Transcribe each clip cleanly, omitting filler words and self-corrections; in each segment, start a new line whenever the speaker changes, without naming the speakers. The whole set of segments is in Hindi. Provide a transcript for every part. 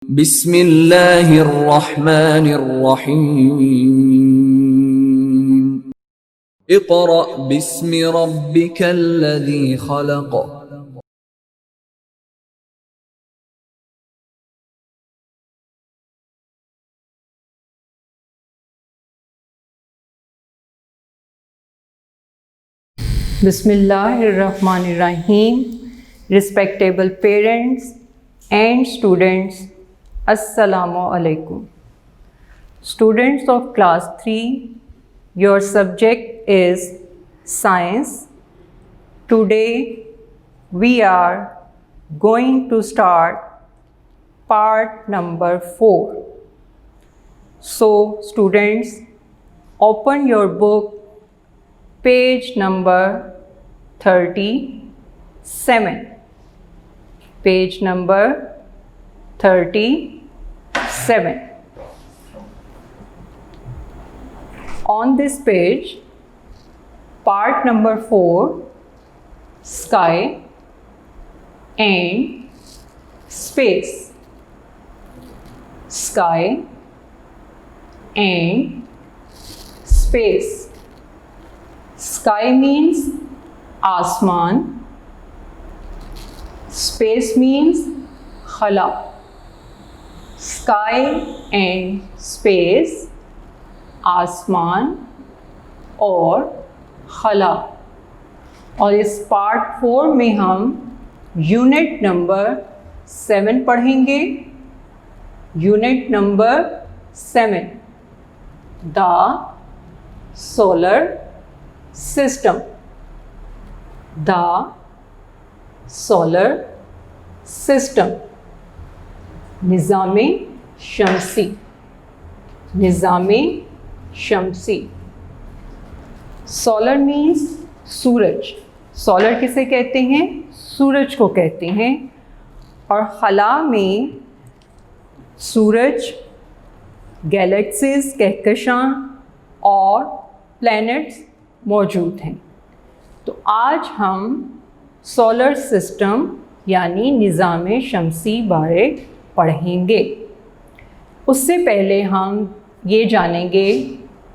बिस्मिल्लाहिर्रहमानिर्रहीम। Iqra बिस्मि रब्बिकल्लज़ी खलक़।
Bismillahirrahmanirrahim. Respectable parents and students, Assalamu alaikum. Students of class 3, your subject is science. Today we are going to start part number 4. So students, open your book, page number 37. Page number 37. On this page, part number 4, sky and space. Sky and space. Sky means आसमान, space means खला. Sky and space, आसमान और खला. और इस पार्ट 4 में हम यूनिट नंबर 7 पढ़ेंगे. Unit number 7, the solar system. The solar system, निज़ामे शमसी. निज़ामे शमसी. सोलर मीन्स सूरज. सोलर किसे कहते हैं? सूरज को कहते हैं. और खला में सूरज, गैलेक्सीज, कहकशां और प्लैनेट्स मौजूद हैं. तो आज हम सोलर सिस्टम यानी निज़ामे शमसी बारे पढ़ेंगे. उससे पहले हम ये जानेंगे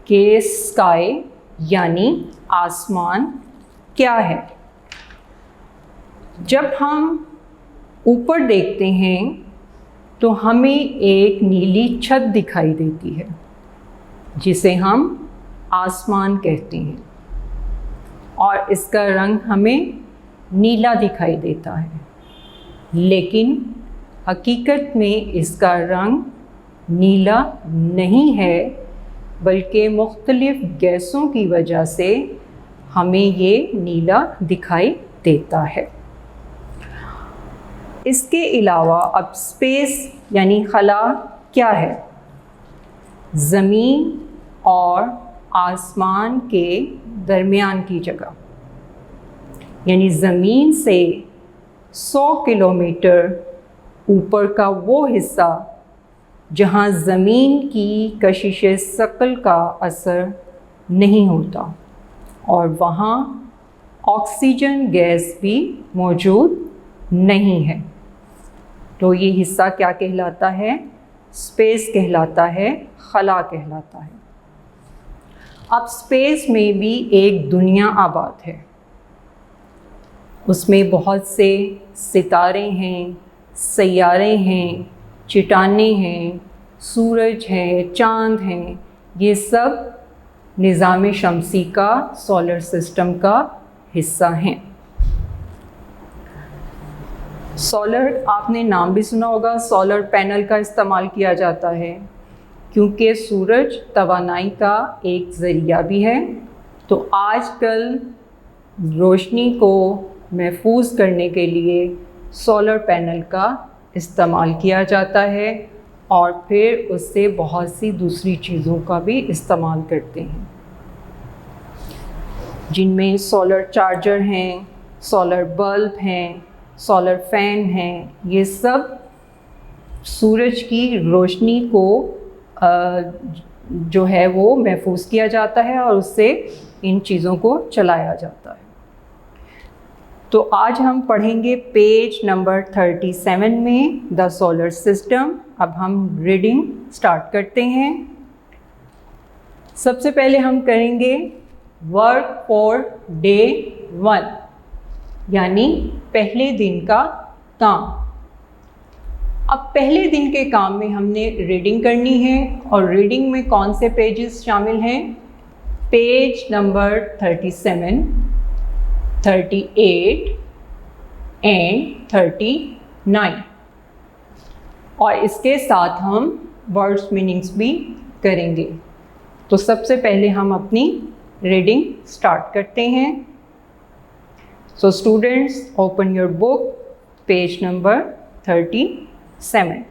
कि स्काई यानी आसमान क्या है. जब हम ऊपर देखते हैं तो हमें एक नीली छत दिखाई देती है जिसे हम आसमान कहते हैं. और इसका रंग हमें नीला दिखाई देता है, लेकिन हकीकत में इसका रंग नीला नहीं है, बल्कि मुख्तलिफ़ गैसों की वजह से हमें ये नीला दिखाई देता है. इसके अलावा अब स्पेस यानी खला क्या है? ज़मीन और आसमान के दरमियान की जगह, यानी ज़मीन से 100 किलोमीटर ऊपर का वो हिस्सा जहाँ ज़मीन की कशिश सकल का असर नहीं होता और वहाँ ऑक्सीजन गैस भी मौजूद नहीं है. तो ये हिस्सा क्या कहलाता है? स्पेस कहलाता है, खला कहलाता है. अब स्पेस में भी एक दुनिया आबाद है. उसमें बहुत से सितारे हैं, सैयारे हैं, चट्टानें हैं, सूरज हैं, चाँद हैं. ये सब निज़ामे शमसी का, सोलर सिस्टम का हिस्सा हैं. सोलर, आपने नाम भी सुना होगा, सोलर पैनल का इस्तेमाल किया जाता है क्योंकि सूरज तवानाई का एक ज़रिया भी है. तो आजकल रोशनी को महफूज करने के लिए सोलर पैनल का इस्तेमाल किया जाता है और फिर उससे बहुत सी दूसरी चीज़ों का भी इस्तेमाल करते हैं, जिनमें सोलर चार्जर हैं, सोलर बल्ब हैं, सोलर फैन हैं. ये सब सूरज की रोशनी को जो है वो महफूज किया जाता है और उससे इन चीज़ों को चलाया जाता है. तो आज हम पढ़ेंगे पेज नंबर 37 में द सोलर सिस्टम। अब हम रीडिंग स्टार्ट करते हैं। सबसे पहले हम करेंगे वर्क फॉर डे 1, यानी पहले दिन का काम। अब पहले दिन के काम में हमने रीडिंग करनी है, और रीडिंग में कौन से पेजेस शामिल हैं? पेज नंबर 37, 38 एंड 39, और इसके साथ हम वर्ड्स मीनिंग्स भी करेंगे। तो सबसे पहले हम अपनी रीडिंग स्टार्ट करते हैं। So students, open your book, page number 37।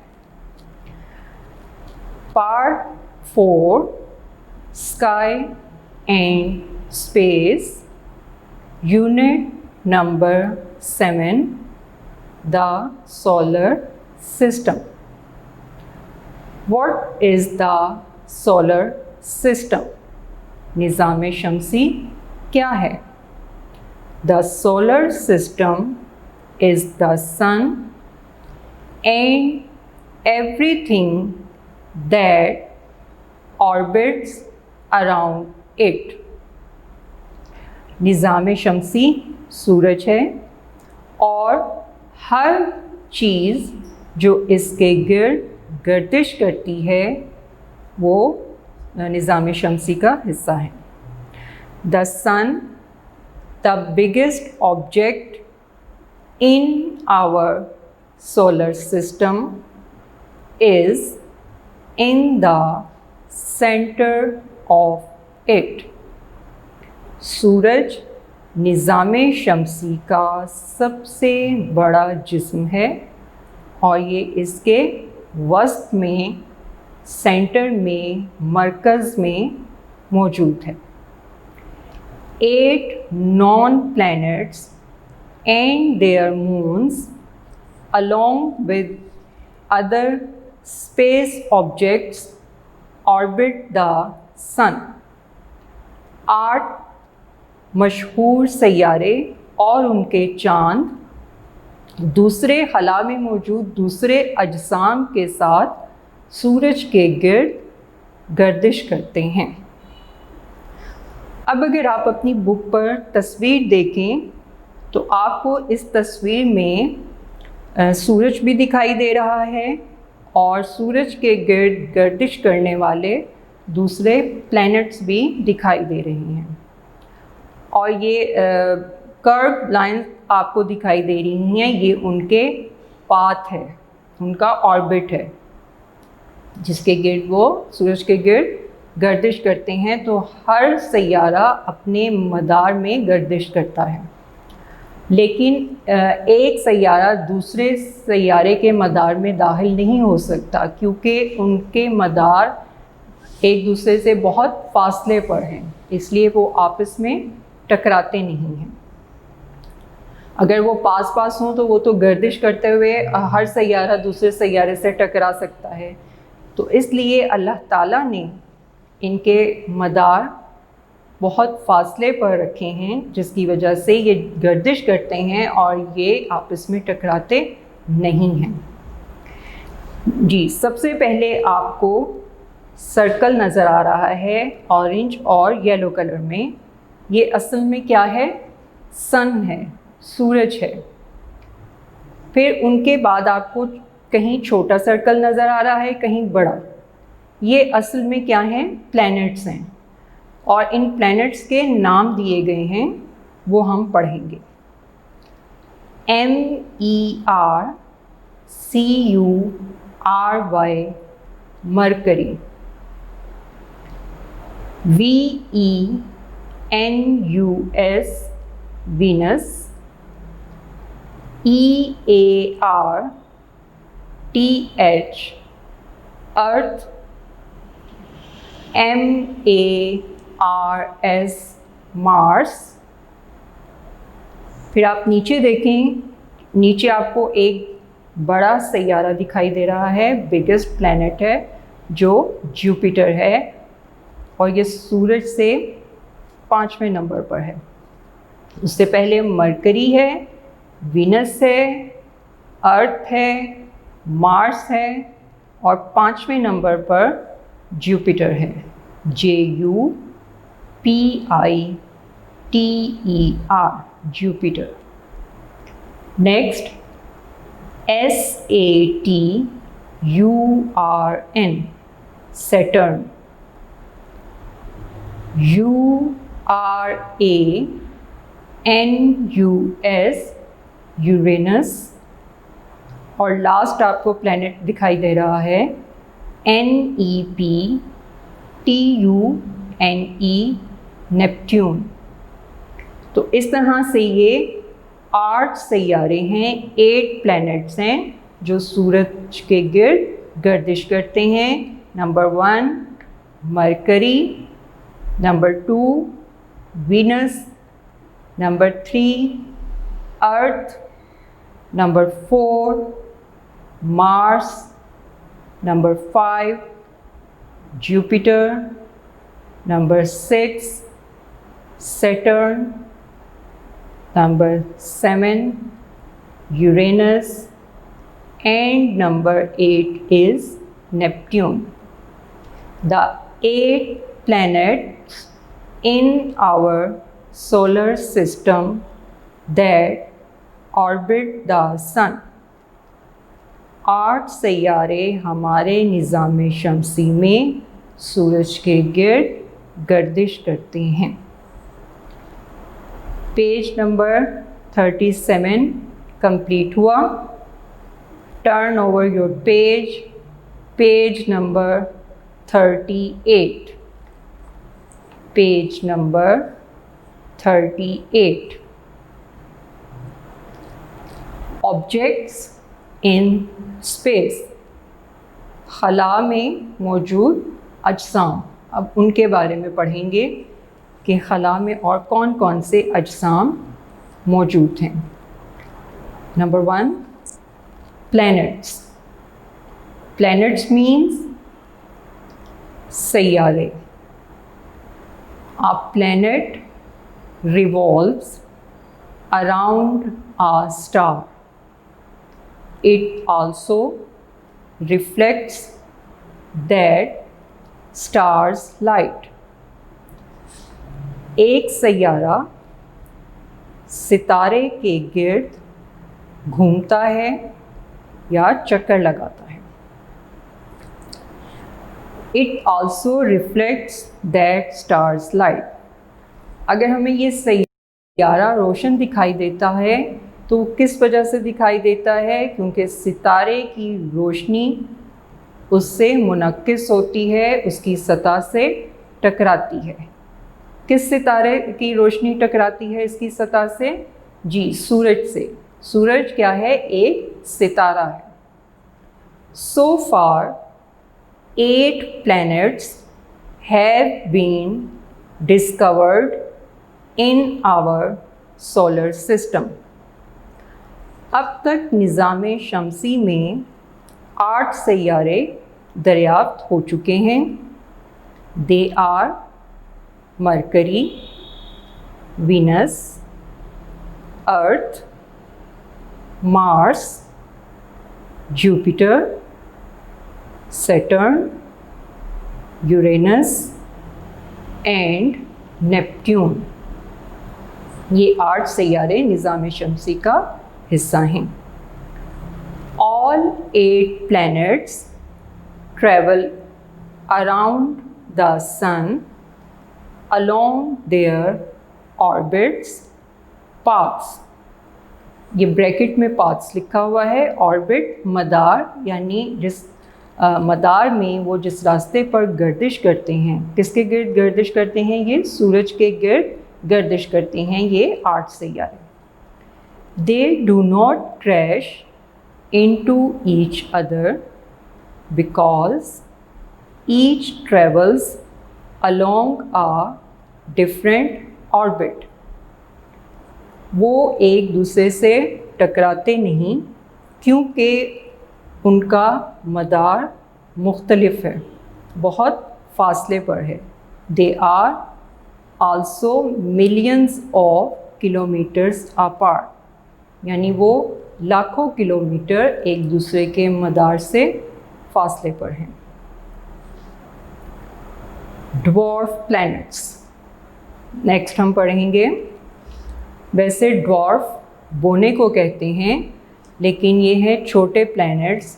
Part 4, sky and space, unit number 7, the solar system. What is the solar system? निज़ाम शमसी क्या है? The solar system is the sun and everything that orbits around it. निज़ाम शमसी सूरज है, और हर चीज़ जो इसके गिर्द गर्दिश करती है वो निज़ाम शमसी का हिस्सा है। The sun, the biggest object in our solar system, is in the centre of it. सूरज निज़ाम शमसी का सबसे बड़ा जिस्म है, और ये इसके वस्त में, सेंटर में, मरकज़ में मौजूद है। 8 known planets and their moons along with other space objects orbit the sun। 8 मशहूर सैयारे और उनके चांद दूसरे खला में मौजूद दूसरे अजसाम के साथ सूरज के गिर्द गर्दिश करते हैं। अब अगर आप अपनी बुक पर तस्वीर देखें तो आपको इस तस्वीर में सूरज भी दिखाई दे रहा है, और सूरज के गिर्द गर्दिश करने वाले दूसरे प्लैनेट्स भी दिखाई दे रहे हैं। और ये कर्व लाइंस आपको दिखाई दे रही हैं, ये उनके पाथ है, उनका ऑर्बिट है, जिसके गिर्द वो सूरज के गिर्द गर्दिश करते हैं। तो हर सैयारा अपने मदार में गर्दिश करता है, लेकिन एक सैयारा दूसरे सैयारे के मदार में दाखिल नहीं हो सकता, क्योंकि उनके मदार एक दूसरे से बहुत फासले पर हैं, इसलिए वो आपस में टकराते नहीं हैं। अगर वो पास पास हों तो वो तो गर्दिश करते हुए हर सैयारा दूसरे सैयारे से टकरा सकता है। तो इसलिए अल्लाह ताला ने इनके मदार बहुत फासले पर रखे हैं, जिसकी वजह से ये गर्दिश करते हैं और ये आपस में टकराते नहीं हैं। जी, सबसे पहले आपको सर्कल नज़र आ रहा है ऑरेंज और येलो कलर में। ये असल में क्या है? सन है, सूरज है। फिर उनके बाद आपको कहीं छोटा सर्कल नज़र आ रहा है, कहीं बड़ा। ये असल में क्या है? प्लैनेट्स हैं, और इन प्लैनेट्स के नाम दिए गए हैं, वो हम पढ़ेंगे। MERCURY mercury, VENUS Venus, EARTH अर्थ, MARS मार्स। फिर आप नीचे देखें, नीचे आपको एक बड़ा सैयारा दिखाई दे रहा है, बिगेस्ट प्लैनेट है जो जुपिटर है, और ये सूरज से 5वें नंबर पर है। उससे पहले मरकरी है, वीनस है, अर्थ है, मार्स है और 5वें नंबर पर जुपिटर है, JUPITER, Jupiter. Next SATURN, Saturn. URANUS, Uranus. और लास्ट आपको प्लैनेट दिखाई दे रहा है NEPTUNE, नेपट्यून। तो इस तरह से ये 8 सैयारे हैं, 8 प्लैनेट्स हैं जो सूरज के गिर्द गर्दिश करते हैं। Number 1 mercury, number 2 Venus, number 3 earth, number 4 Mars, number 5 Jupiter, number 6 Saturn, number 7 Uranus and number 8 is Neptune. The 8 planets in our solar system that orbit the sun. 8 सैयारे हमारे निज़ाम शमसी में सूरज के गिर्द गर्दिश करते हैं। पेज नंबर 37 कंप्लीट हुआ। Turn over your page, page number 38, page number 38। Objects in space, खला में मौजूद अजसाम। अब उनके बारे में पढ़ेंगे कि खला में और कौन कौन से अजसाम मौजूद हैं। Number 1 planets. Planets means सैयारे। A planet revolves around a star. It also reflects that star's light. एक सैयारा सितारे के गिर्द घूमता है या चक्कर लगाता है। It also reflects that star's light. अगर हमें ये सैयारा रोशन दिखाई देता है तो किस वजह से दिखाई देता है? क्योंकि सितारे की रोशनी उससे मुनक्किस होती है, उसकी सतह से टकराती है। किस सितारे की रोशनी टकराती है इसकी सतह से? जी, सूरज से। सूरज क्या है? एक सितारा है। So far 8 planets have been discovered in our solar system. अब तक निज़ाम शमसी में 8 सैयारे दरियाफ्त हो चुके हैं। They are mercury, Venus, earth, Mars, Jupiter, Saturn, Uranus and Neptune. ये 8 सैयारे निज़ाम शमसी का हिस्सा हैं। All 8 planets travel around the sun along their orbits paths. ये ब्रैकेट में पाथ्स लिखा हुआ है। ऑर्बिट मदार, यानी जिस मदार में वो जिस रास्ते पर गर्दिश करते हैं। किसके गिर्द गर्दिश करते हैं? ये सूरज के गिर्द गर्दिश करते हैं ये 8 सैयारे। They do not crash into each other because each travels along a different orbit. वो एक दूसरे से टकराते नहीं क्योंकि उनका मदार मुख्तलिफ है, बहुत फासले पर है। They are also millions of kilometres apart. यानी वो लाखों किलोमीटर एक दूसरे के मदार से फासले पर हैं। ड्वार्फ प्लैनेट्स नेक्स्ट हम पढ़ेंगे। वैसे ड्वार्फ बोने को कहते हैं, लेकिन ये है छोटे प्लैनेट्स।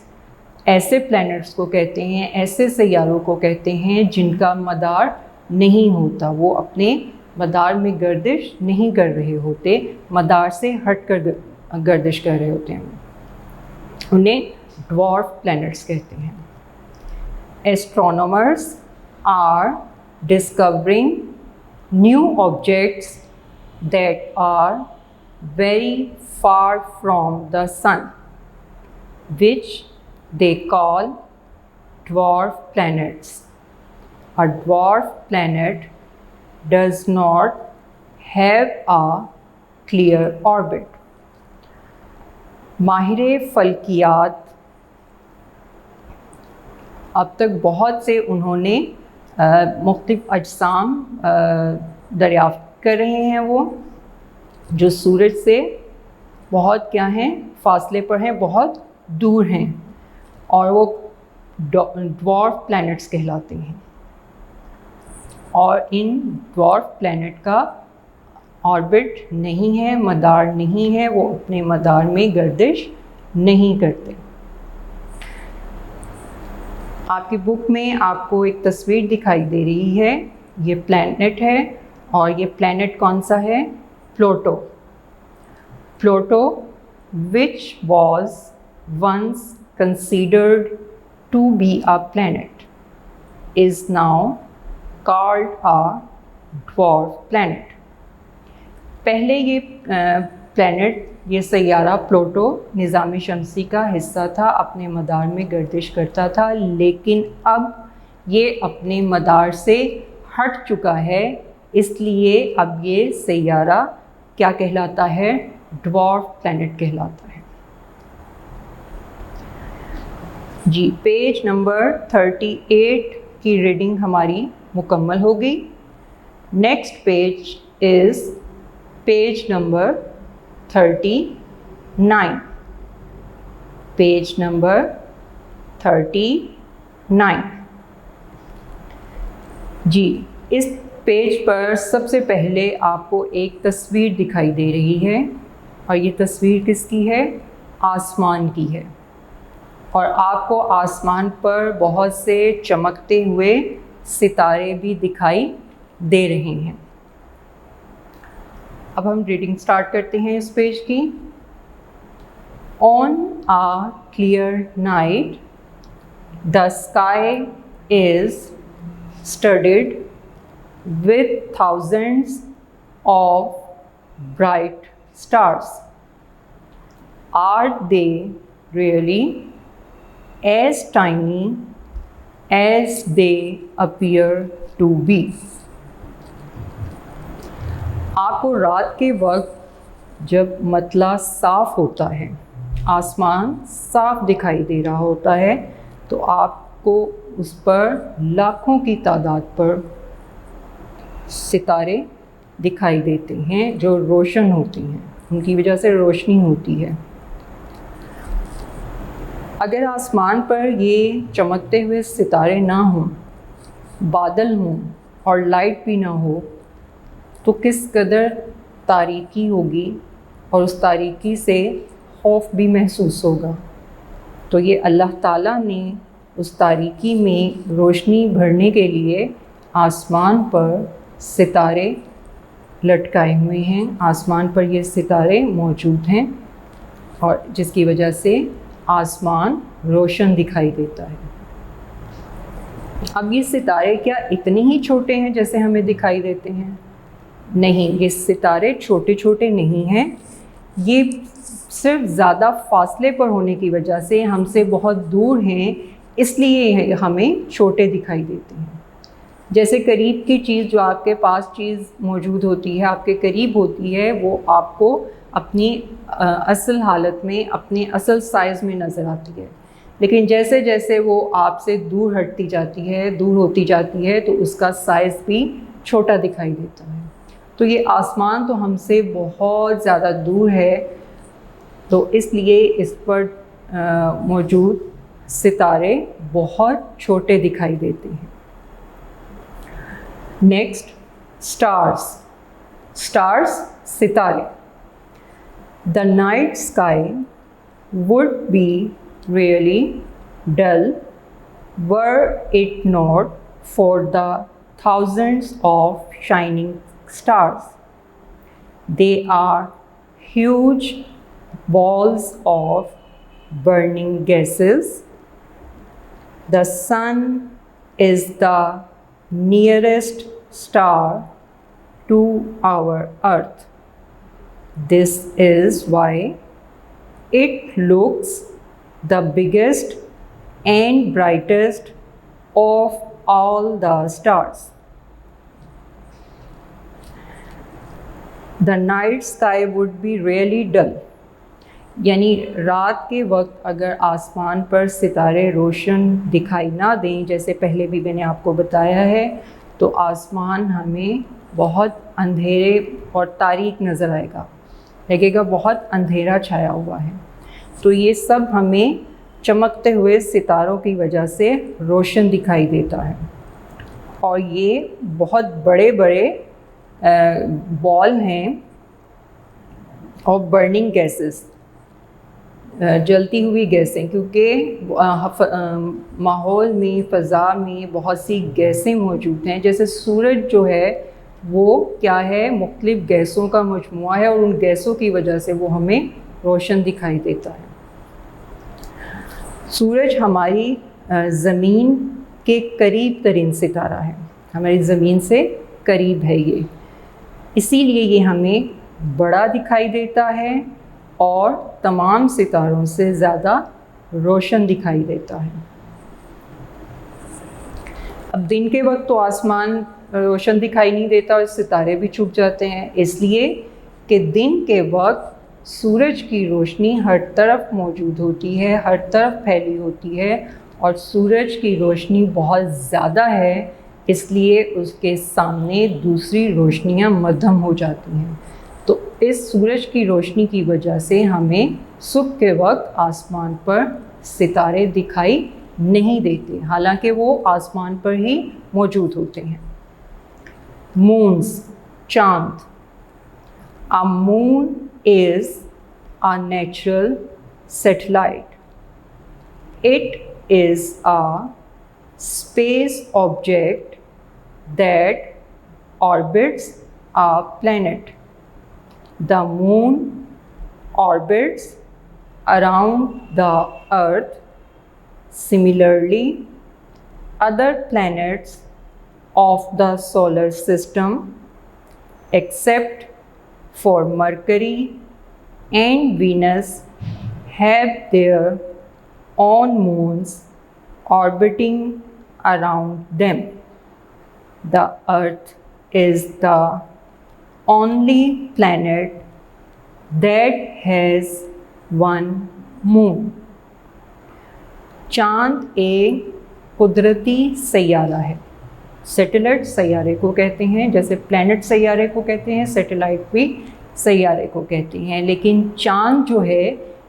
ऐसे प्लैनेट्स को कहते हैं, ऐसे सैयारों को कहते हैं जिनका मदार नहीं होता, वो अपने मदार में गर्दिश नहीं कर रहे होते, मदार से हट कर गर्दिश कर रहे होते हैं, उन्हें ड्वार्फ प्लैनेट्स कहते हैं। Astronomers are discovering new objects that are very far from the sun, which they call dwarf planets. A dwarf planet does not have a clear orbit. माहिरे फल्कियात अब तक बहुत से उन्होंने मुख्तलिफ अजसाम दरियाफ्त कर रहे हैं, वो जो सूरज से बहुत क्या हैं, फासले पर हैं, बहुत दूर हैं, और वो ड्वार्फ प्लैनेट्स कहलाते हैं। और इन ड्वार्फ प्लैनेट का ऑर्बिट नहीं है, मदार नहीं है, वो अपने मदार में गर्दिश नहीं करते। आपकी बुक में आपको एक तस्वीर दिखाई दे रही है, ये प्लैनेट है, और ये प्लैनेट कौन सा है? Pluto. Pluto which was once considered to be a planet is now called a dwarf planet. पहले ये प्लैनेट, ये सैयारा प्लूटो निज़ाम शमसी का हिस्सा था, अपने मदार में गर्दिश करता था, लेकिन अब ये अपने मदार से हट चुका है, इसलिए अब ये सैयारा क्या कहलाता है? ड्वार्फ प्लैनेट कहलाता है। जी, पेज नंबर 38 की रीडिंग हमारी मुकम्मल हो गई। Next page is page number 39। Page number 39। जी, इस पेज पर सबसे पहले आपको एक तस्वीर दिखाई दे रही है, और ये तस्वीर किसकी है? आसमान की है, और आपको आसमान पर बहुत से चमकते हुए सितारे भी दिखाई दे रहे हैं। अब हम रीडिंग स्टार्ट करते हैं इस पेज की। On a clear night the sky is studded with thousands of bright stars. Are they really as tiny as they appear to be? आपको रात के वक्त जब मतला साफ होता है, आसमान साफ दिखाई दे रहा होता है, तो आपको उस पर लाखों की तादाद पर सितारे दिखाई देते हैं जो रोशन होती हैं, उनकी वजह से रोशनी होती है। अगर आसमान पर ये चमकते हुए सितारे ना हों, बादल हों और लाइट भी ना हो, तो किस कदर तारीकी होगी, और उस तारीकी से खौफ भी महसूस होगा। तो ये अल्लाह ताला ने उस तारीकी में रोशनी भरने के लिए आसमान पर सितारे लटकाए हुए हैं, आसमान पर ये सितारे मौजूद हैं, और जिसकी वजह से आसमान रोशन दिखाई देता है। अब ये सितारे क्या इतने ही छोटे हैं जैसे हमें दिखाई देते हैं? नहीं, ये सितारे छोटे छोटे नहीं हैं, ये सिर्फ ज़्यादा फासले पर होने की वजह से हमसे बहुत दूर हैं, इसलिए हमें छोटे दिखाई देते हैं। जैसे करीब की चीज़, जो आपके पास चीज़ मौजूद होती है, आपके करीब होती है, वो आपको अपनी असल हालत में, अपने असल साइज़ में नज़र आती है, लेकिन जैसे जैसे वो आपसे दूर हटती जाती है, दूर होती जाती है, तो उसका साइज़ भी छोटा दिखाई देता है। तो ये आसमान तो हमसे बहुत ज़्यादा दूर है, तो इसलिए इस पर मौजूद सितारे बहुत छोटे दिखाई देते हैं। Next, stars. स्टार्स सितारे। The night sky would be really dull were it not for the thousands of shining stars. They are huge balls of burning gases. The sun is the nearest star to our earth. This is why it looks the biggest and brightest of all the stars. The night sky would be really dull. यानी रात के वक्त अगर आसमान पर सितारे रोशन दिखाई ना दें, जैसे पहले भी मैंने आपको बताया है, तो आसमान हमें बहुत अंधेरे और तारीक नज़र आएगा, लगेगा बहुत अंधेरा छाया हुआ है। तो ये सब हमें चमकते हुए सितारों की वजह से रोशन दिखाई देता है। और ये बहुत बड़े बड़े बॉल हैं और बर्निंग गैसेस, जलती हुई गैसें, क्योंकि माहौल में, फ़ज़ा में बहुत सी गैसें मौजूद हैं। जैसे सूरज जो है वो क्या है, मुख्तलिफ़ गैसों का मजमुआ है, और उन गैसों की वजह से वो हमें रोशन दिखाई देता है। सूरज हमारी ज़मीन के करीब तरीन सितारा है, हमारी ज़मीन से करीब है ये, इसीलिए ये हमें बड़ा दिखाई देता है और तमाम सितारों से ज़्यादा रोशन दिखाई देता है। अब दिन के वक्त तो आसमान रोशन दिखाई नहीं देता और सितारे भी छुप जाते हैं, इसलिए कि दिन के वक्त सूरज की रोशनी हर तरफ मौजूद होती है, हर तरफ फैली होती है, और सूरज की रोशनी बहुत ज़्यादा है, इसलिए उसके सामने दूसरी रोशनियाँ मध्यम हो जाती हैं। तो इस सूरज की रोशनी की वजह से हमें सुबह के वक्त आसमान पर सितारे दिखाई नहीं देते, हालांकि वो आसमान पर ही मौजूद होते हैं। मून्स, चाँद। A moon is a natural satellite. It is a space object that orbits a planet. The moon orbits around the earth. Similarly, other planets of the solar system, except for Mercury and Venus, have their own moons orbiting around them. The Earth is the only planet that has one moon. चाँद एक कुदरती सैयारा है, सैटेलाइट सैयारे को कहते हैं, जैसे प्लैनेट सैयारे को कहते हैं, सैटेलाइट भी सैयारे को कहते हैं। लेकिन चाँद जो है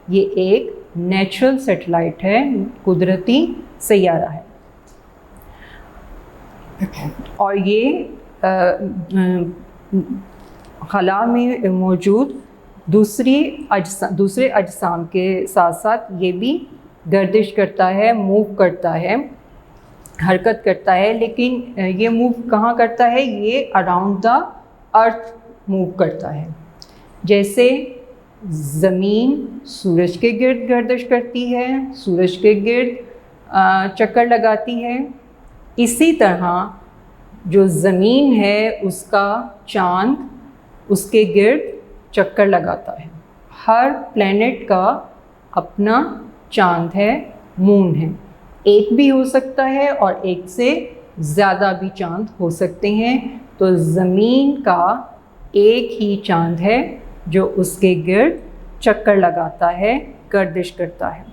ये एक नेचुरल सैटेलाइट है, कुदरती सैयारा है, और ये खला में मौजूद दूसरे अजसाम के साथ साथ ये भी गर्दिश करता है, मूव करता है, हरकत करता है। लेकिन ये मूव कहाँ करता है, ये अराउंड द अर्थ मूव करता है। जैसे ज़मीन सूरज के गिर्द गर्दिश करती है, सूरज के गिर्द चक्कर लगाती है, इसी तरह जो ज़मीन है उसका चाँद उसके गिर्द चक्कर लगाता है। हर प्लैनेट का अपना चाँद है, मून है, एक भी हो सकता है और एक से ज़्यादा भी चाँद हो सकते हैं। तो ज़मीन का एक ही चाँद है जो उसके गिर्द चक्कर लगाता है, गर्दिश करता है।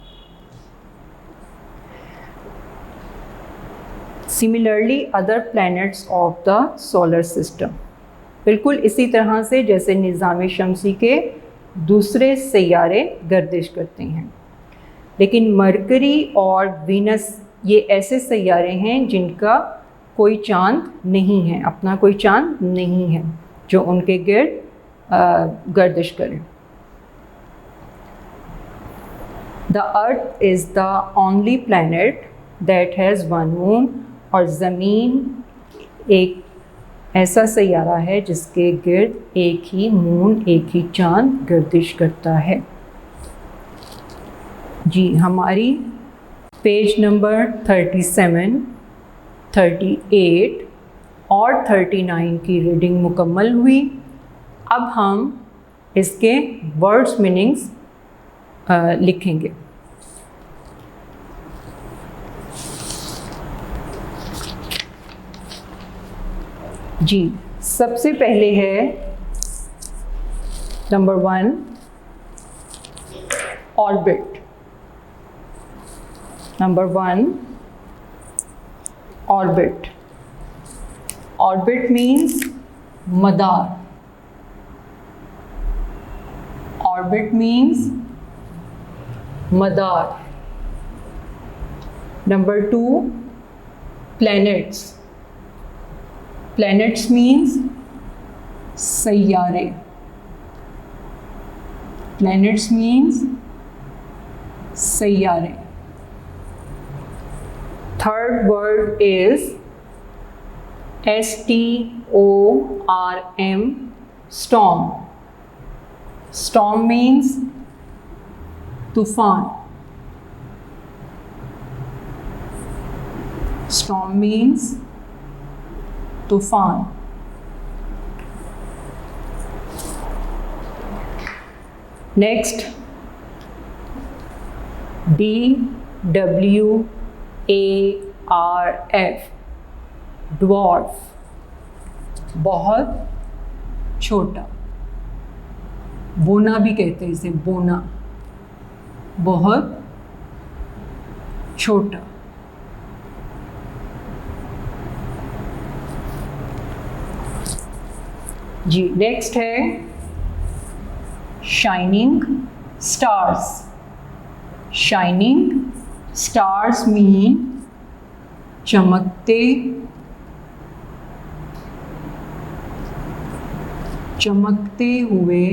Similarly other planets of the solar system, बिल्कुल इसी तरह से जैसे निज़ाम शमसी के दूसरे सैयारे गर्दिश करते हैं। लेकिन मरकरी और वीनस ये ऐसे सैयारे हैं जिनका कोई चांद नहीं है, अपना कोई चांद नहीं है जो उनके गिर्द गर्दिश करे। The earth is the only planet that has one moon, और ज़मीन एक ऐसा सैयारा है जिसके गिर्द एक ही मून, एक ही चांद गर्दिश करता है। जी, हमारी पेज नंबर 37, 38 और 39 की रीडिंग मुकम्मल हुई। अब हम इसके वर्ड्स मीनिंग्स लिखेंगे। जी, सबसे पहले है number 1 orbit. Number 1 orbit. Orbit means Madar. Orbit means Madar. Number 2 planets. Planets means सैयारे। Planets means सैयारे। Third word is storm, storm. Storm means तूफान। Storm means तूफान। नेक्स्ट DWARF, ड्वार्फ, बहुत छोटा। बोना भी कहते हैं इसे, बोना, बहुत छोटा। जी, नेक्स्ट है shining stars. Shining stars mean चमकते हुए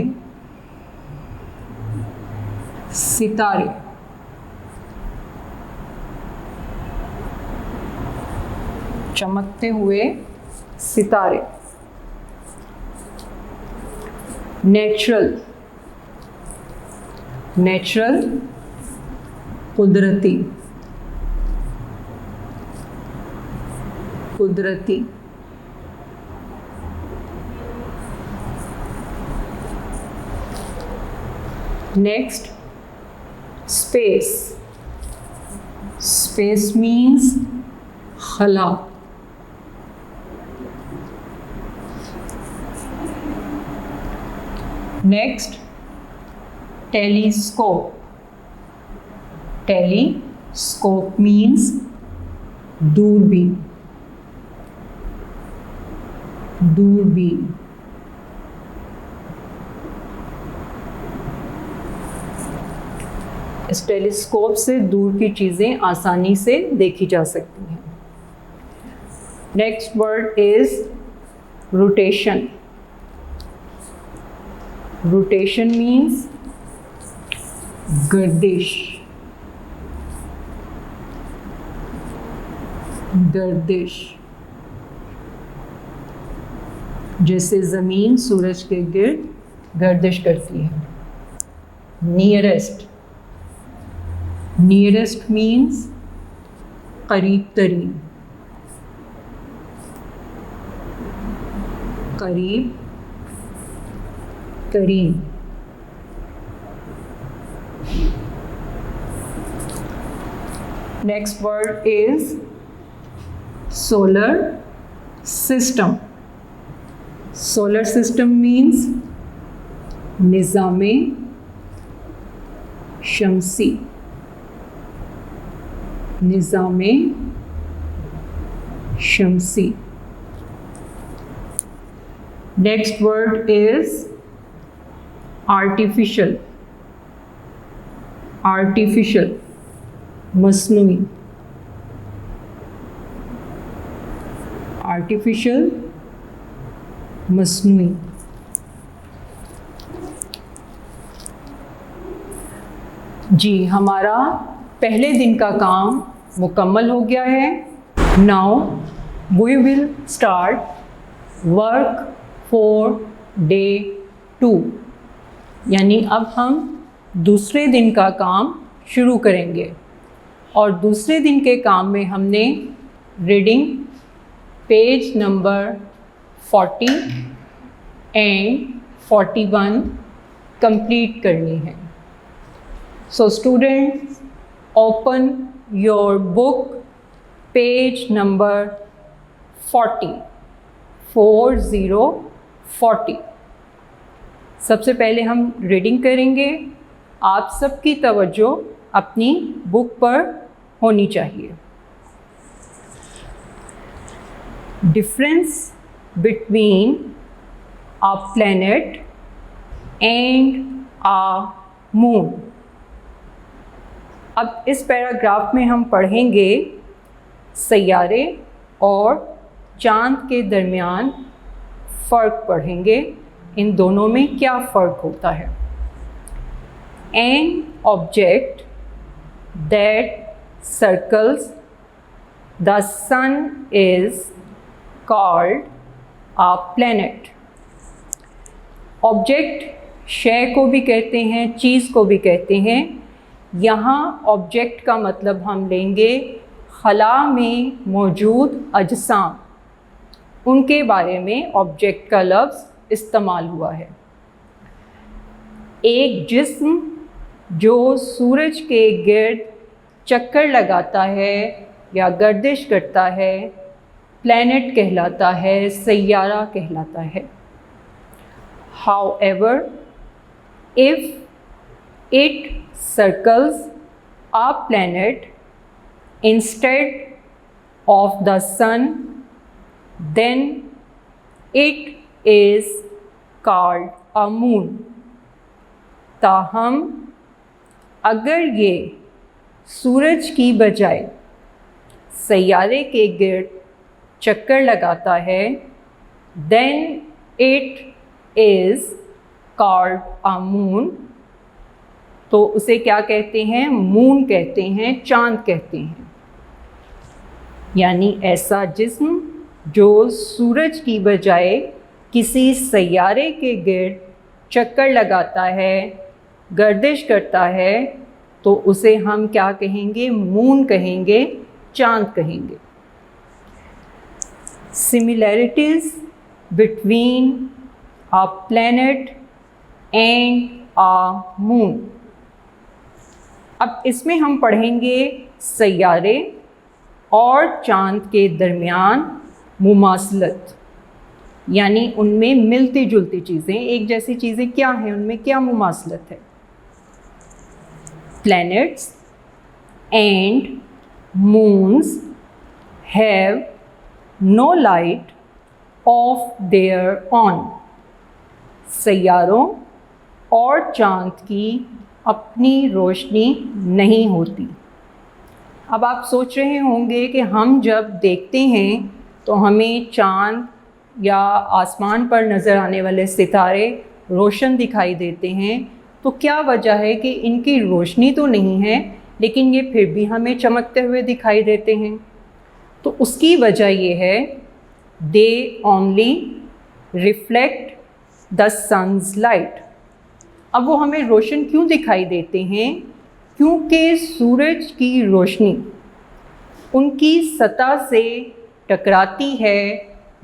सितारे। चमकते हुए सितारे। नेचुरल, नेचुरल कुदरती, कुदरती। Next space. स्पेस मीन्स खला। Next telescope. टेलीस्कोप मीन्स दूरबीन, दूरबीन। इस टेलीस्कोप से दूर की चीज़ें आसानी से देखी जा सकती हैं। Next word is rotation. Rotation means गर्दिश, गर्दिश। जैसे ज़मीन सूरज के गिर्द गर्दिश करती है। नियरेस्ट, नियरेस्ट मीन्स करीब तरीन, करीब तरीन। Next word is solar system. Solar system means निज़ामे शमसी, निज़ामे शमसी। Next word is artificial, artificial मसनूई, आर्टिफिशियल मसनूई। जी, हमारा पहले दिन का काम मुकम्मल हो गया है। Now we will start work for day 2, यानी अब हम दूसरे दिन का काम शुरू करेंगे। और दूसरे दिन के काम में हमने reading page number 40 and 41 complete करनी है। So students, open your book, page number 40, 40। सबसे पहले हम रीडिंग करेंगे। आप सबकी तवज्जो अपनी बुक पर होनी चाहिए। Difference between a planet and a moon. अब इस पैराग्राफ में हम पढ़ेंगे सैयारे और चाँद के दरमियान फ़र्क पढ़ेंगे, इन दोनों में क्या फ़र्क होता है। An object that circles the sun is called a planet। Object शय को भी कहते हैं, चीज़ को भी कहते हैं। यहाँ ऑब्जेक्ट का मतलब हम लेंगे खला में मौजूद अजसाम, उनके बारे में ऑब्जेक्ट का लफ्ज़ इस्तेमाल हुआ है। एक जिस्म जो सूरज के गिर्द चक्कर लगाता है या गर्दिश करता है, प्लैनेट कहलाता है, सैयारा कहलाता है। However, if it circles a planet instead of the sun, then it is called a moon। ताहम अगर ये सूरज की बजाय सैयारे के गिर्द चक्कर लगाता है, then it is called a moon, तो उसे क्या कहते हैं? मून कहते हैं, चाँद कहते हैं। यानी ऐसा जिस्म जो सूरज की बजाय किसी सैयारे के गिर्द चक्कर लगाता है, गर्दिश करता है, तो उसे हम क्या कहेंगे? मून कहेंगे, चाँद कहेंगे। Similarities between a planet and a moon. अब इसमें हम पढ़ेंगे सैयारे और चाँद के दरमियान मुमासलत, यानी उनमें मिलती जुलती चीज़ें, एक जैसी चीज़ें क्या हैं, उनमें क्या मुमासलत है। Planets and moons have no light of their own। सैयारों और चाँद की अपनी रोशनी नहीं होती। अब आप सोच रहे होंगे कि हम जब देखते हैं तो हमें चाँद या आसमान पर नज़र आने वाले सितारे रोशन दिखाई देते हैं, तो क्या वजह है कि इनकी रोशनी तो नहीं है लेकिन ये फिर भी हमें चमकते हुए दिखाई देते हैं? तो उसकी वजह ये है, they only reflect the sun's light. अब वो हमें रोशन क्यों दिखाई देते हैं? क्योंकि सूरज की रोशनी उनकी सतह से टकराती है,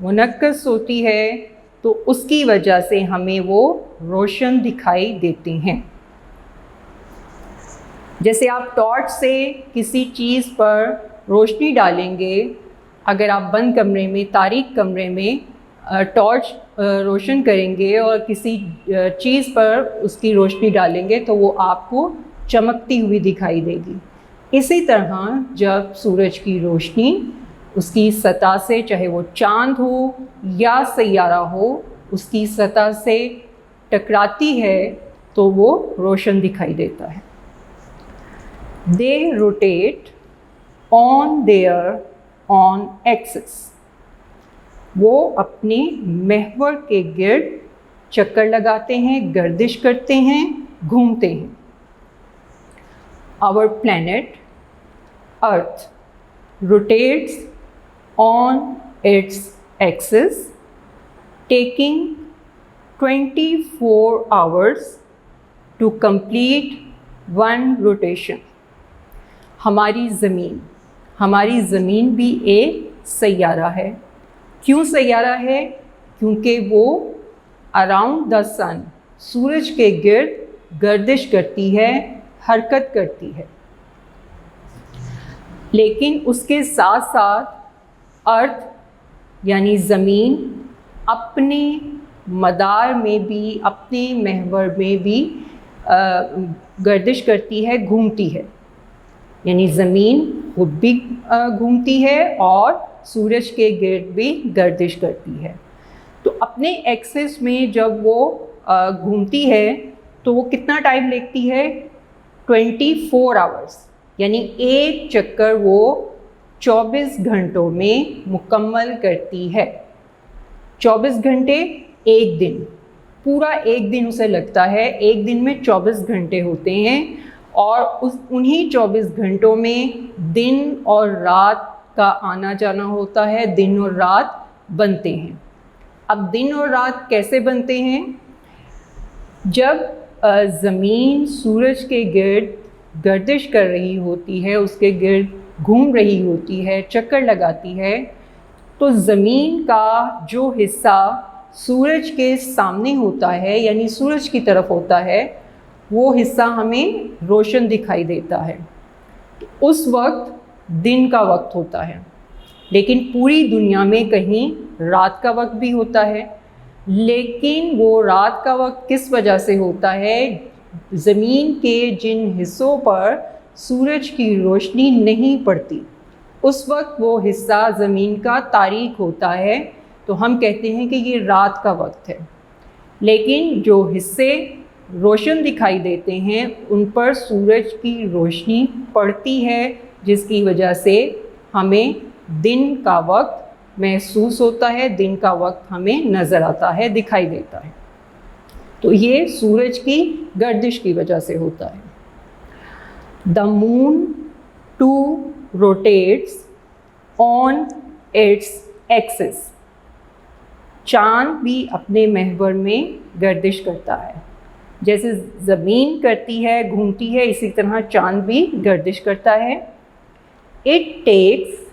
मुनक्कस होती है, तो उसकी वजह से हमें वो रोशन दिखाई देते हैं। जैसे आप टॉर्च से किसी चीज़ पर रोशनी डालेंगे, अगर आप बंद कमरे में, तारीक कमरे में टॉर्च रोशन करेंगे और किसी चीज़ पर उसकी रोशनी डालेंगे तो वो आपको चमकती हुई दिखाई देगी। इसी तरह जब सूरज की रोशनी उसकी सतह से, चाहे वो चाँद हो या सैयारा हो, उसकी सतह से टकराती है तो वो रोशन दिखाई देता है। They rotate on their on axis, वो अपने महवर के गिर्द चक्कर लगाते हैं, गर्दिश करते हैं, घूमते हैं। Our planet Earth rotates on its axis, taking 24 hours to complete one rotation. हमारी ज़मीन भी एक सैयारा है। क्यों सैयारा है? क्योंकि वो अराउंड द सन, सूरज के गिर्द गर्दिश करती है, हरकत करती है। लेकिन उसके साथ साथ अर्थ यानी ज़मीन अपने मदार में भी, अपने महवर में भी गर्दिश करती है, घूमती है। यानी ज़मीन खुद भी घूमती है और सूरज के गिर्द भी गर्दिश करती है। तो अपने एक्सिस में जब वो घूमती है तो वो कितना टाइम लेती है? 24 आवर्स, यानी एक चक्कर वो 24 घंटों में मुकम्मल करती है। 24 घंटे एक दिन, पूरा एक दिन उसे लगता है। एक दिन में 24 घंटे होते हैं और उन्हीं 24 घंटों में दिन और रात का आना जाना होता है, दिन और रात बनते हैं। अब दिन और रात कैसे बनते हैं? जब ज़मीन सूरज के गिर्द गर्दिश कर रही होती है, उसके गिर्द घूम रही होती है, चक्कर लगाती है, तो ज़मीन का जो हिस्सा सूरज के सामने होता है, यानी सूरज की तरफ होता है, वो हिस्सा हमें रोशन दिखाई देता है। उस वक्त दिन का वक्त होता है। लेकिन पूरी दुनिया में कहीं रात का वक्त भी होता है। लेकिन वो रात का वक्त किस वजह से होता है? ज़मीन के जिन हिस्सों पर सूरज की रोशनी नहीं पड़ती, उस वक्त वो हिस्सा ज़मीन का तारीक होता है, तो हम कहते हैं कि ये रात का वक्त है। लेकिन जो हिस्से रोशन दिखाई देते हैं उन पर सूरज की रोशनी पड़ती है, जिसकी वजह से हमें दिन का वक्त महसूस होता है, दिन का वक्त हमें नज़र आता है, दिखाई देता है। तो ये सूरज की गर्दिश की वजह से होता है। The moon too rotates on its axis, चाँद भी अपने महवर में गर्दिश करता है। जैसे ज़मीन करती है, घूमती है, इसी तरह चाँद भी गर्दिश करता है। It takes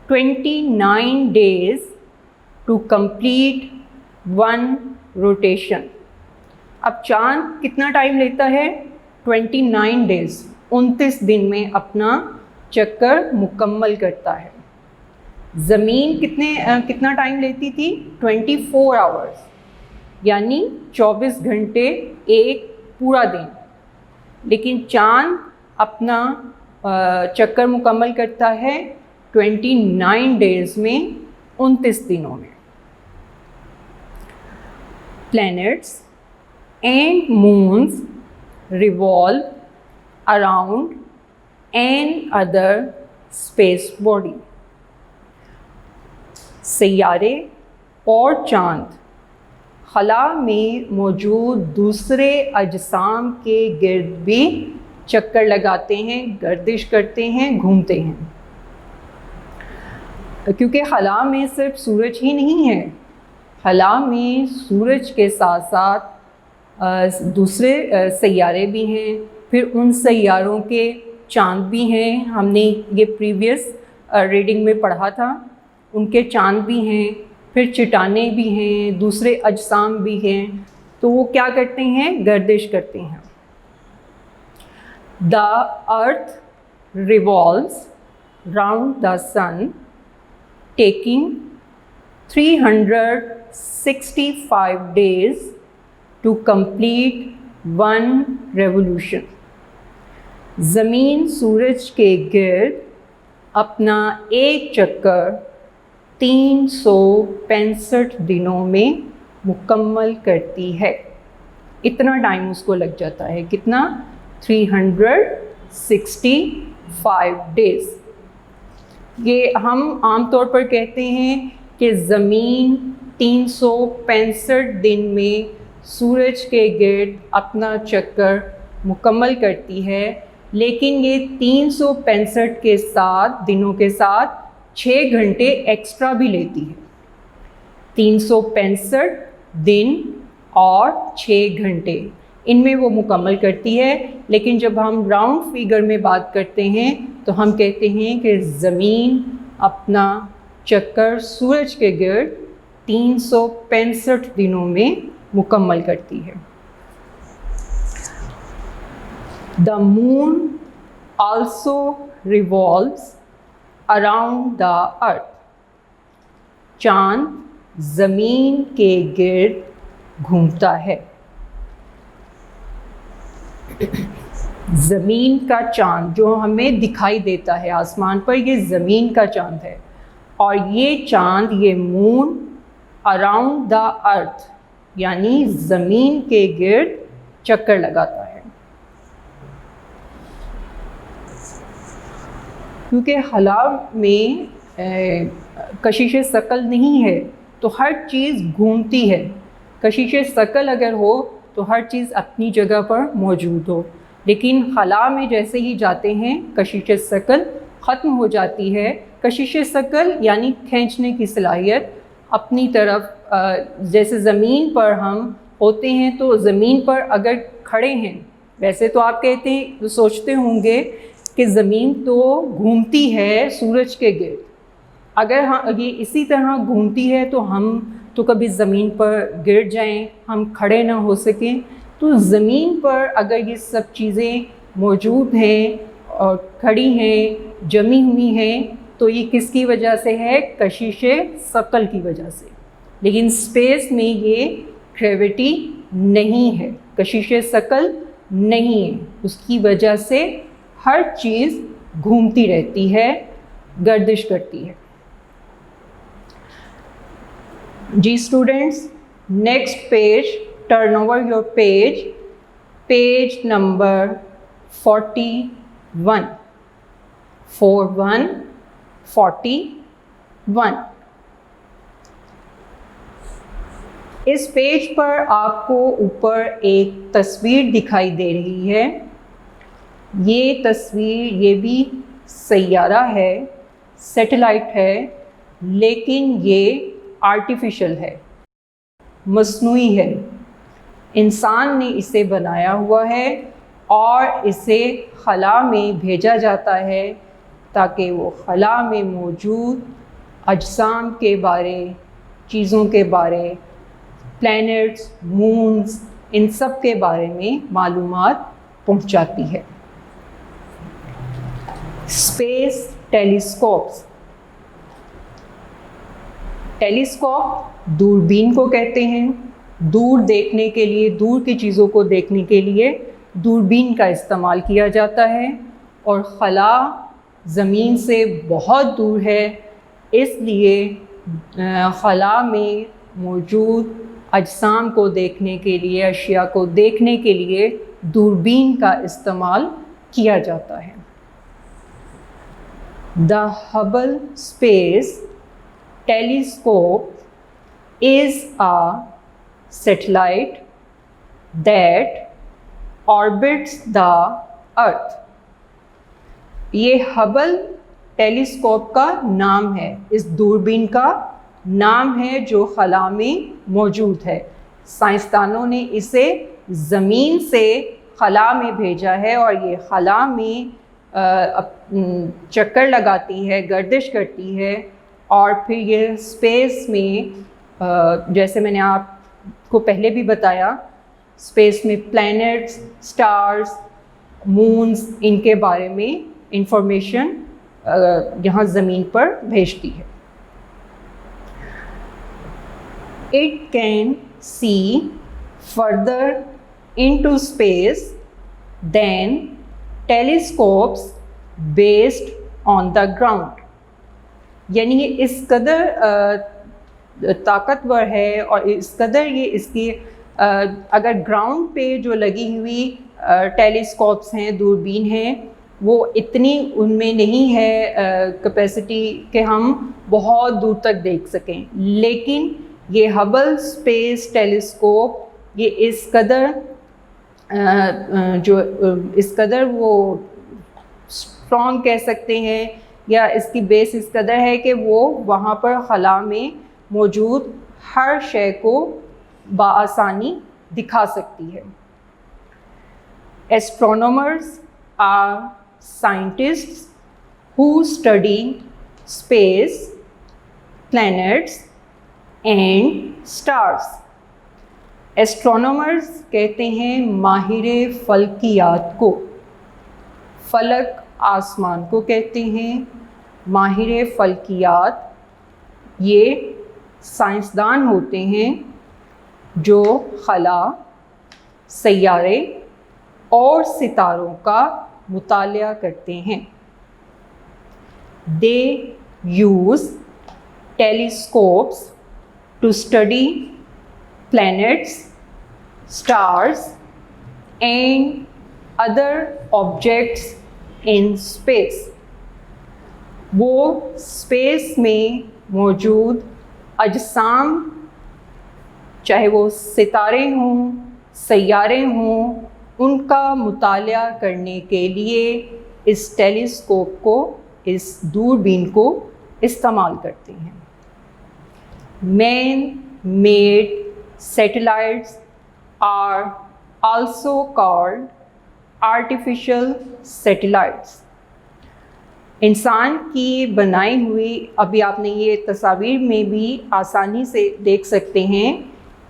29 days to complete one rotation. अब चाँद कितना टाइम लेता है? 29 days, 29 दिन में अपना चक्कर मुकम्मल करता है। ज़मीन कितना टाइम लेती थी? 24 आवर्स, यानी 24 घंटे एक पूरा दिन। लेकिन चाँद अपना चक्कर मुकम्मल करता है 29 days में, 29 दिनों में। Planets and moons revolve around an other space body. सैयारे और चाँद खला में मौजूद दूसरे अजसाम के गिर्द भी चक्कर लगाते हैं, गर्दिश करते हैं, घूमते हैं। क्योंकि खला में सिर्फ सूरज ही नहीं है, खला में सूरज के साथ साथ दूसरे सैयारे भी हैं, फिर उन सैयारों के चाँद भी हैं। हमने ये प्रीवियस रीडिंग में पढ़ा था, उनके चाँद भी हैं, फिर चट्टाने भी हैं, दूसरे अजसाम भी हैं। तो वो क्या करते हैं? गर्दिश करते हैं। The earth revolves round the sun taking 365 days to complete one revolution. ज़मीन सूरज के गिर्द अपना एक चक्कर 365 दिनों में मुकम्मल करती है। इतना टाइम उसको लग जाता है। कितना? 365 डेज़। ये हम आम तौर पर कहते हैं कि ज़मीन 365 दिन में सूरज के गिर्द अपना चक्कर मुकम्मल करती है, लेकिन ये 365 के साथ दिनों के साथ 6 घंटे एक्स्ट्रा भी लेती है। 365 दिन और 6 घंटे इनमें वो मुकम्मल करती है। लेकिन जब हम राउंड फिगर में बात करते हैं तो हम कहते हैं कि ज़मीन अपना चक्कर सूरज के गिर्द 365 दिनों में मुकम्मल करती है। The moon also revolves around the earth. चाँद ज़मीन के गिर्द घूमता है। ज़मीन का चाँद जो हमें दिखाई देता है आसमान पर, ये ज़मीन का चाँद है, और ये चाँद, ये मून अराउंड द अर्थ यानी ज़मीन के गिर्द चक्कर लगाता है। क्योंकि खला में कशिश सकल नहीं है तो हर चीज़ घूमती है। कशिश सकल अगर हो तो हर चीज़ अपनी जगह पर मौजूद हो, लेकिन खला में जैसे ही जाते हैं कशिश सकल ख़त्म हो जाती है। कशिश सकल यानी खींचने की सलाहियत अपनी तरफ। जैसे ज़मीन पर हम होते हैं तो ज़मीन पर अगर खड़े हैं, वैसे तो आप कहते हैं तो सोचते होंगे कि ज़मीन तो घूमती है सूरज के गिर्द। अगर हाँ ये इसी तरह घूमती है तो हम तो कभी ज़मीन पर गिर जाएं, हम खड़े ना हो सकें। तो ज़मीन पर अगर ये सब चीज़ें मौजूद हैं और खड़ी हैं, जमी हुई हैं, तो ये किसकी वजह से है? कशिश सकल की वजह से। लेकिन स्पेस में ये ग्रेविटी नहीं है, कशिश सकल नहीं है। उसकी वजह से हर चीज़ घूमती रहती है, गर्दिश करती है। जी students, next page, turn over your page, page number 41, 41। इस पेज पर आपको ऊपर एक तस्वीर दिखाई दे रही है। ये तस्वीर, ये भी सैयारा है, सैटेलाइट है, लेकिन ये आर्टिफिशियल है, मस्नूई है। इंसान ने इसे बनाया हुआ है और इसे खला में भेजा जाता है ताकि वो खला में मौजूद अजसाम के बारे, चीज़ों के बारे, प्लैनेट्स, मून्स, इन सब के बारे में मालूमात पहुंचाती है। Space telescopes. टेलीस्कोप दूरबीन को कहते हैं। दूर देखने के लिए, दूर की चीज़ों को देखने के लिए दूरबीन का इस्तेमाल किया जाता है। और खला ज़मीन से बहुत दूर है, इसलिए खला में मौजूद अजसाम को देखने के लिए, अशिया को देखने के लिए दूरबीन का इस्तेमाल किया जाता है। The Hubble space telescope is a satellite that orbits the earth। ये हबल टेलीस्कोप का नाम है, इस दूरबीन का नाम है जो खला में मौजूद है। साइंसदानों ने इसे ज़मीन से खला में भेजा है और ये खला में चक्कर लगाती है, गर्दिश करती है, और फिर ये स्पेस में जैसे मैंने आपको पहले भी बताया, स्पेस में प्लैनेट्स, स्टार्स, मून्स, इनके बारे में इंफॉर्मेशन यहाँ ज़मीन पर भेजती है। It can see further into space than telescopes based on the ground। यानी ये इस कदर ताकतवर है और इस कदर ये इसकी अगर ग्राउंड पे जो लगी हुई टेलीस्कोप्स हैं, दूरबीन हैं, वो इतनी उनमें नहीं है कैपेसिटी कि हम बहुत दूर तक देख सकें। लेकिन ये हबल स्पेस टेलीस्कोप ये इस कदर इस कदर वो स्ट्रॉन्ग कह सकते हैं, या इसकी बेस इस कदर है कि वो वहाँ पर खला में मौजूद हर शय को बाआसानी दिखा सकती है। Astronomers are scientists who study space, planets and stars. Astronomers कहते हैं माहिरे फल्कियात को, फलक आसमान को कहते हैं माहिरे फल्कियात। ये साइंसदान होते हैं जो खला, सैयारे और सितारों का मुतालिया करते हैं। They use telescopes to study planets, stars and other objects in space. वो स्पेस में मौजूद अजसाम, चाहे वो सितारे हों, सैयारे हों, उनका मुतालिया करने के लिए इस टेलीस्कोप को, इस दूरबीन को इस्तेमाल करते हैं। Man-made satellites are also called artificial satellites. इंसान की बनाई हुई, अभी आपने ये तस्वीर में भी आसानी से देख सकते हैं,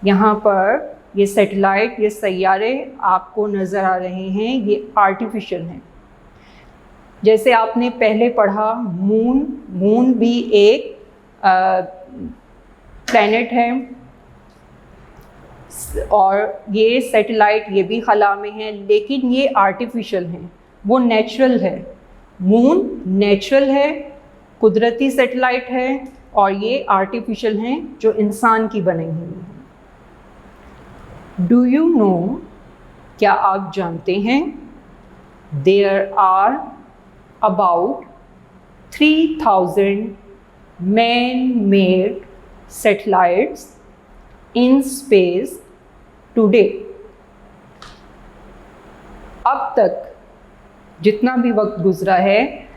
यहाँ पर ये सैटेलाइट, ये सैयारे आपको नज़र आ रहे हैं, ये आर्टिफिशियल हैं। जैसे आपने पहले पढ़ा मून भी एक प्लैनेट है, और ये सैटेलाइट ये भी खला में है, लेकिन ये आर्टिफिशियल हैं, वो नेचुरल है। मून नेचुरल है, कुदरती सैटेलाइट है, और ये आर्टिफिशियल हैं जो इंसान की बनी हुई है। डू यू नो, क्या आप जानते हैं, there are about 3000 man-made satellites in space today. अब तक जितना भी वक्त गुज़रा है,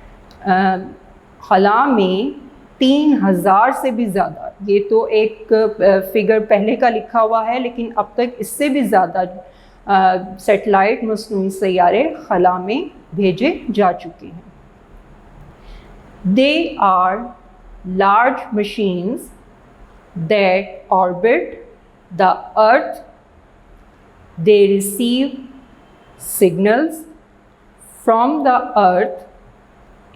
खला में 3000 से भी ज़्यादा, ये तो एक फिगर पहले का लिखा हुआ है, लेकिन अब तक इससे भी ज़्यादा सैटेलाइट, मस्नूई सैयारे खला में भेजे जा चुके हैं। They are large machines that orbit the earth. They receive signals from the earth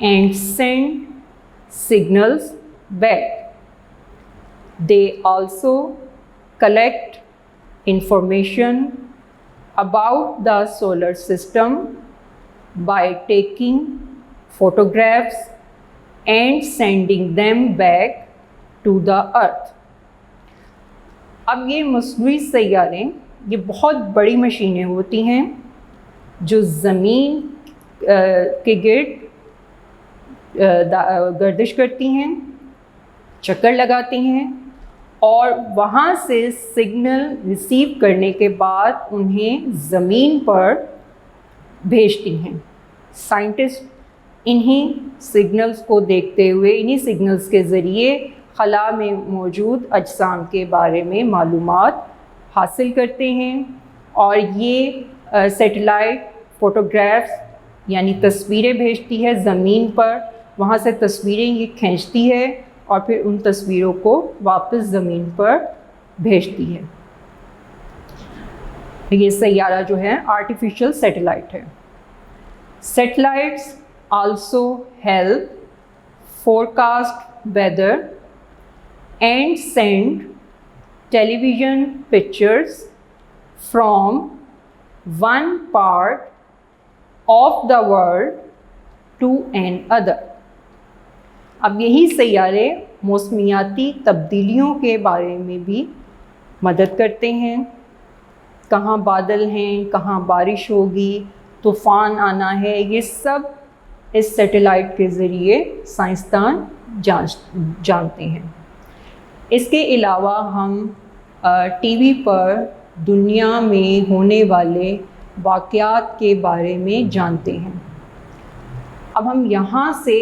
and send signals back. They also collect information about the solar system by taking photographs and sending them back to the earth. अब ये मस्नूई सैयारे, ये बहुत बड़ी मशीनें होती हैं जो ज़मीन के गिर्द गर्दिश करती हैं, चक्कर लगाती हैं, और वहाँ से सिग्नल रिसीव करने के बाद उन्हें ज़मीन पर भेजती हैं। साइंटिस्ट इन्हीं सिग्नल्स को देखते हुए, इन्हीं सिग्नल्स के ज़रिए खला में मौजूद अजसाम के बारे में मालूमात हासिल करते हैं, और ये सैटेलाइट फ़ोटोग्राफ्स यानी तस्वीरें भेजती है ज़मीन पर, वहाँ से तस्वीरें ये खींचती है और फिर उन तस्वीरों को वापस ज़मीन पर भेजती है। ये सैयारा जो है आर्टिफिशियल सैटेलाइट है। Satellites also help forecast weather and send television pictures from one part of the world to another. अब यही सैयारे मौसमियाती तब्दीलियों के बारे में भी मदद करते हैं। कहाँ बादल हैं, कहाँ बारिश होगी, तूफ़ान आना है, ये सब इस सैटेलाइट के ज़रिए साइंसदान जानते हैं। इसके अलावा हम टीवी पर दुनिया में होने वाले वाक़यात के बारे में जानते हैं। अब हम यहाँ से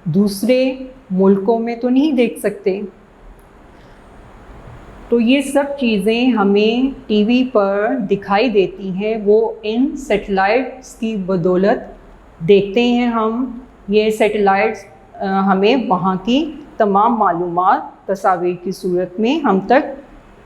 दूसरे मुल्कों में तो नहीं देख सकते, तो ये सब चीज़ें हमें टीवी पर दिखाई देती हैं, वो इन सैटेलाइट्स की बदौलत देखते हैं हम। ये सैटेलाइट्स हमें वहाँ की तमाम मालूमात तस्वीर की सूरत में हम तक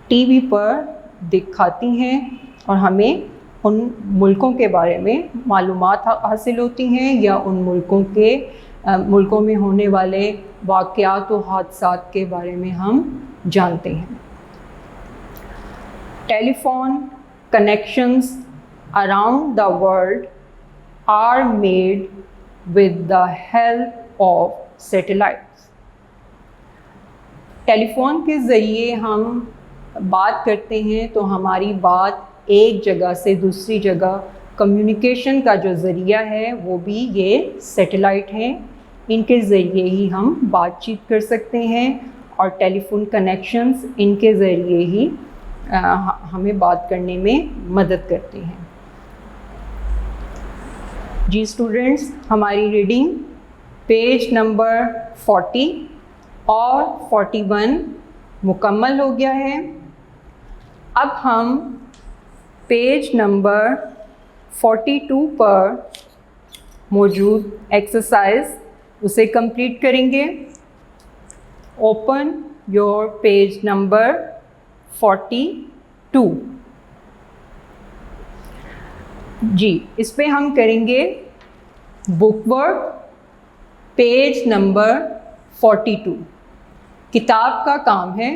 टीवी पर दिखाती हैं और हमें उन मुल्कों के बारे में मालूमात हासिल होती हैं या उन मुल्कों में होने वाले वाक़यात और हादसात के बारे में हम जानते हैं। Telephone connections around the world are made with the help of satellites. Telephone के ज़रिए हम बात करते हैं तो हमारी बात एक जगह से दूसरी जगह कम्युनिकेशन का जो ज़रिया है वो भी ये सैटेलाइट हैं, इनके ज़रिए ही हम बातचीत कर सकते हैं और टेलीफोन कनेक्शंस इनके ज़रिए ही हमें बात करने में मदद करते हैं। जी स्टूडेंट्स, हमारी रीडिंग पेज नंबर 40 और 41 मुकम्मल हो गया है। अब हम पेज नंबर 42 पर मौजूद एक्सरसाइज उसे कंप्लीट करेंगे। Open your page number 42। जी, इस पे हम करेंगे बुक वर्क पेज नंबर 42। किताब का काम है,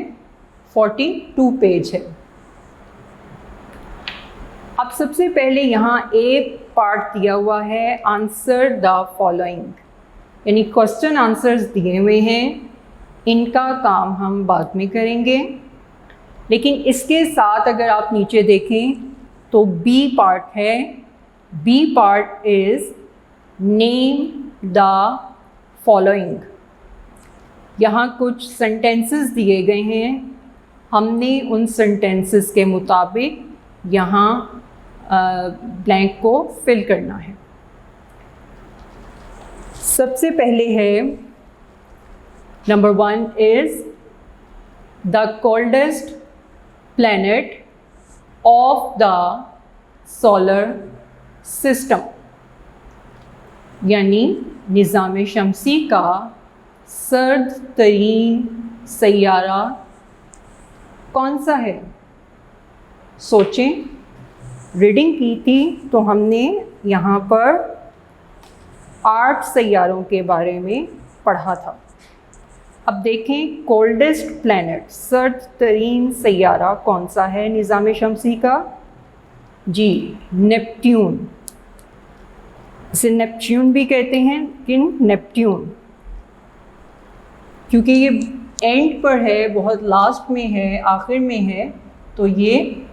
42 पेज है। अब सबसे पहले यहाँ एक पार्ट दिया हुआ है, आंसर द फॉलोइंग, यानी क्वेश्चन आंसर्स दिए हुए हैं, इनका काम हम बाद में करेंगे। लेकिन इसके साथ अगर आप नीचे देखें तो बी पार्ट है। B part is name the following. यहाँ कुछ सेंटेंसेस दिए गए हैं, हमने उन सेंटेंसेस के मुताबिक यहाँ ब्लैंक को फिल करना है। सबसे पहले है number 1 is the coldest planet of the solar system, यानी निज़ाम शमसी का सर्द तरीन सैयारा कौन सा है? सोचें। रीडिंग की थी तो हमने यहाँ पर 8 सैयारों के बारे में पढ़ा था। अब देखें कोल्डेस्ट प्लैनेट, सर्द तरीन सैयारा कौन सा है निज़ाम शमसी का? जी, नेपट्यून। इसे नेपच्यून भी कहते हैं, लेकिन नेपट्यून क्योंकि ये एंड पर है, बहुत लास्ट में है, आखिर में है, तो ये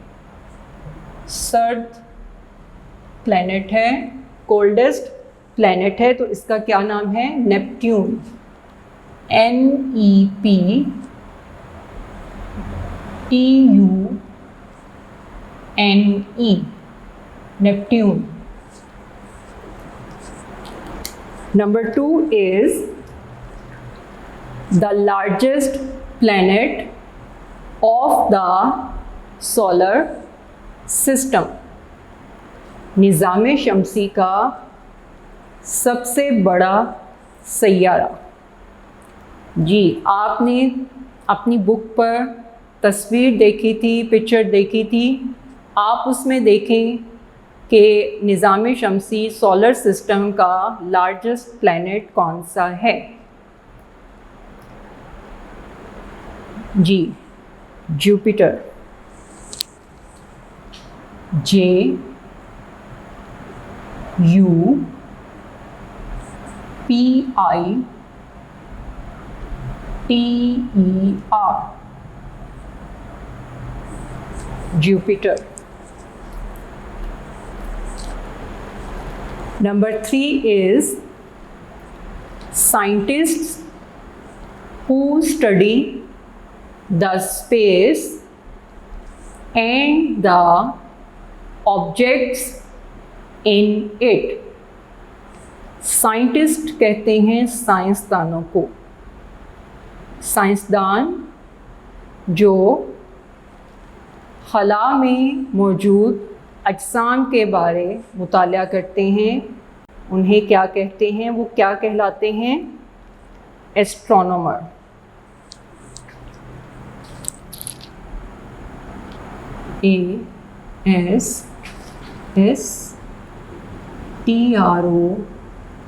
सर्द प्लैनेट है, कोल्डेस्ट प्लैनेट है, तो इसका क्या नाम है? Neptune. NEPTUN, Neptune. Number 2 is the largest planet of the solar system. निज़ाम शमसी का सबसे बड़ा सैयारा। जी, आपने अपनी बुक पर तस्वीर देखी थी, पिक्चर देखी थी, आप उसमें देखें कि निज़ाम शमसी सोलर सिस्टम का लार्जेस्ट प्लैनेट कौन सा है? जी, Jupiter. JUPITER, Jupiter. Number 3 is scientists who study the space and the objects in it. Scientist कहते हैं साइंसदानों को। साइंसदान जो खला में मौजूद अजसाम के बारे मुताला करते हैं, उन्हें क्या कहते हैं, वो क्या कहलाते हैं? Astronomer.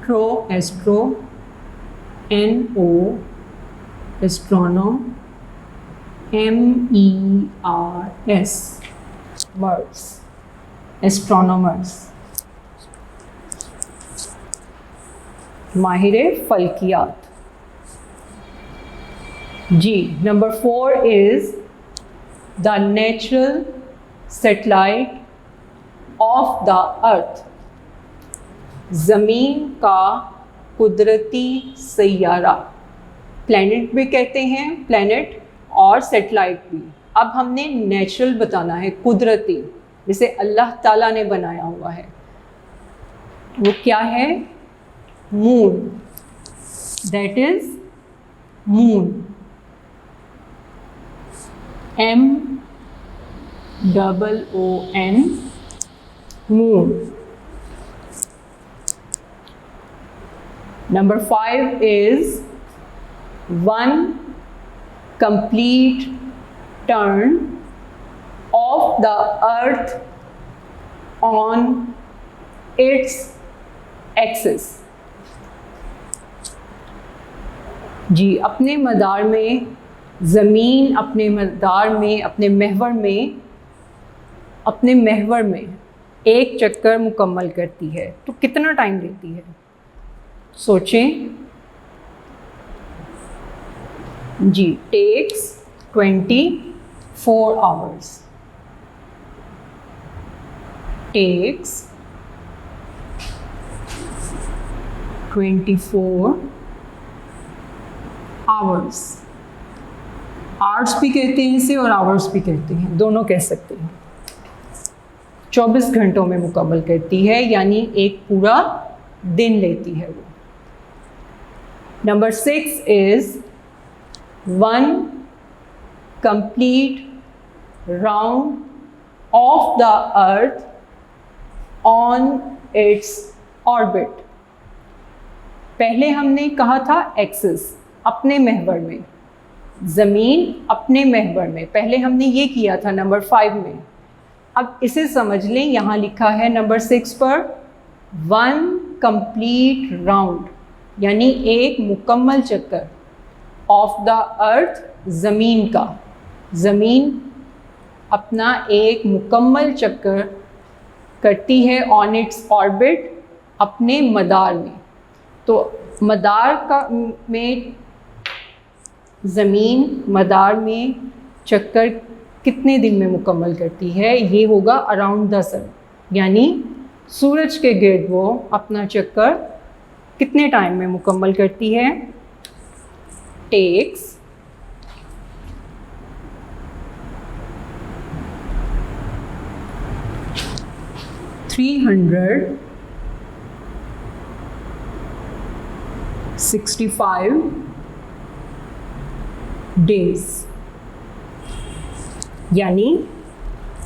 ASTRO astro NO astronom MERS mers astronomers, माहिरे फल्कियात। जी, number 4 is the natural satellite of the earth. ज़मीन का कुदरती सैयारा, प्लैनेट भी कहते हैं, प्लैनेट और सैटेलाइट भी। अब हमने नेचुरल बताना है, कुदरती, जिसे अल्लाह ताला ने बनाया हुआ है। वो क्या है? Moon, that is moon, MOON, moon. Number 5 is one complete turn of the earth on its axis। जी, अपने मदार में ज़मीन अपने मदार में अपने महवर में एक चक्कर मुकम्मल करती है, तो कितना टाइम लेती है? सोचें जी। Takes 24 hours, takes 24 hours. Hours भी कहते हैं इसे और आवर्स भी कहते हैं, दोनों कह सकते हैं। 24 घंटों में मुकम्मल करती है, यानी एक पूरा दिन लेती है वो। Number 6 is one complete round of the earth on its orbit। पहले हमने कहा था एक्सिस, अपने महवर में, ज़मीन अपने महवर में, पहले हमने ये किया था नंबर 5 में। अब इसे समझ लें, यहाँ लिखा है नंबर 6 पर वन कंप्लीट राउंड, यानी एक मुकम्मल चक्कर ऑफ द अर्थ, ज़मीन का। ज़मीन अपना एक मुकम्मल चक्कर करती है ऑन इट्स ऑर्बिट, अपने मदार में। तो मदार का में ज़मीन मदार में चक्कर कितने दिन में मुकम्मल करती है? ये होगा अराउंड द सन, यानी सूरज के गिर्द वो अपना चक्कर कितने टाइम में मुकम्मल करती है? टेक्स 365 डेज, यानी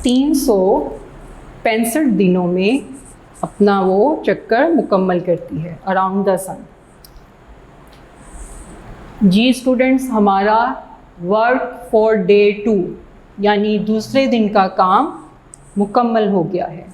365 दिनों में अपना वो चक्कर मुकम्मल करती है अराउंड द सन। जी स्टूडेंट्स, हमारा वर्क फॉर डे 2 यानी दूसरे दिन का काम मुकम्मल हो गया है।